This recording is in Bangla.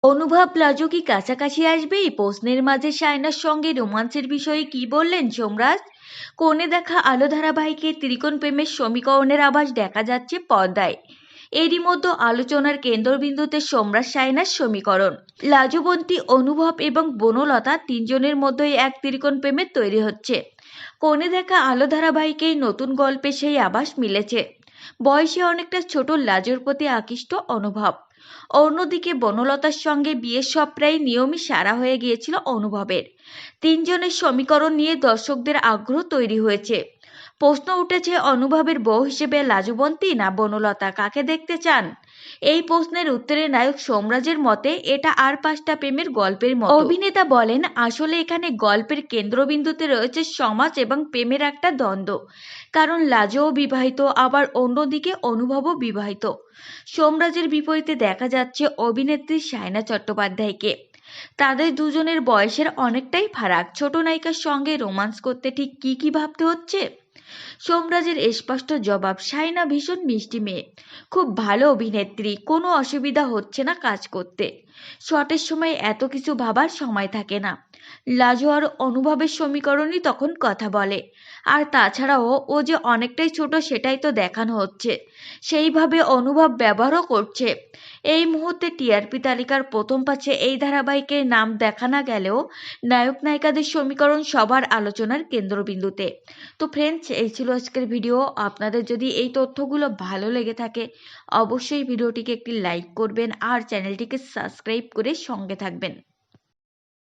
অনুভব লাজো কি কাছাকাছি আসবে এই প্রশ্নের মাঝে শায়নার সঙ্গে রোমান্সের বিষয়ে কি বললেন সোমরাজ। কোণে দেখা আলো ধারাবাহিকে ত্রিকোণ প্রেমের সমীকরণের আভাস দেখা যাচ্ছে পর্দায়। এরই মধ্যে আলোচনার কেন্দ্রবিন্দুতে সোমরাজ শায়নার সমীকরণ। লাজুবন্তী, অনুভব এবং বনলতা তিনজনের মধ্যেই এক ত্রিকোণ প্রেমের তৈরি হচ্ছে। কোণে দেখা আলো ধারাবাহিকেই নতুন গল্পে সেই আভাস মিলেছে। বয়সে অনেকটা ছোট লাজুর প্রতি আকৃষ্ট অনুভব। অন্যদিকে বনলতার সঙ্গে বিয়ের সব প্রায় নিয়মই সারা হয়ে গিয়েছিল অনুভবের। তিনজনের সমীকরণ নিয়ে দর্শকদের আগ্রহ তৈরি হয়েছে। প্রশ্ন উঠেছে, অনুভবের বউ হিসেবে লাজুবন্তী না বনলতা, কাকে দেখতে চান? এই প্রশ্নের উত্তরে নায়ক সোমরাজের মতে এটা আর পাঁচটা প্রেমের গল্পের মতো। অভিনেতা বলেন, আসলে এখানে গল্পের কেন্দ্রবিন্দুতে রয়েছে সমাজ এবং প্রেমের একটা দ্বন্দ্ব। কারণ লাজও বিবাহিত, আবার অন্যদিকে অনুভবও বিবাহিত। সোমরাজের বিপরীতে দেখা যাচ্ছে অভিনেত্রী সায়না চট্টোপাধ্যায়কে। তাদের দুজনের বয়সের অনেকটাই ফারাক। ছোট নায়িকার সঙ্গে রোমান্স করতে ঠিক কি কি ভাবতে হচ্ছে? সোমরাজের স্পষ্ট জবাব, সায়না ভীষণ মিষ্টি মেয়ে, খুব ভালো অভিনেত্রী, কোনো অসুবিধা হচ্ছে না কাজ করতে। শটের সময় এত কিছু ভাবার সময় থাকে না। লাজো আর অনুভবের সমীকরণই তখন কথা বলে। আর তাছাড়াও ও যে অনেকটাই ছোট সেটাই তো দেখানো হচ্ছে, সেইভাবে অনুভব ব্যবহারও করছে। এই মুহূর্তে টিআরপি তালিকার প্রথম পাশে এই ধারাবাহিকের নাম দেখা না গেলেও নায়ক নায়িকাদের সমীকরণ সবার আলোচনার কেন্দ্রবিন্দুতে। তো ফ্রেন্ডস, এই ছিল আজকের ভিডিও। আপনাদের যদি এই তথ্যগুলো ভালো লেগে থাকে অবশ্যই ভিডিওটিকে একটি লাইক করবেন আর চ্যানেলটিকে সাবস্ক্রাইব করে সঙ্গে থাকবেন।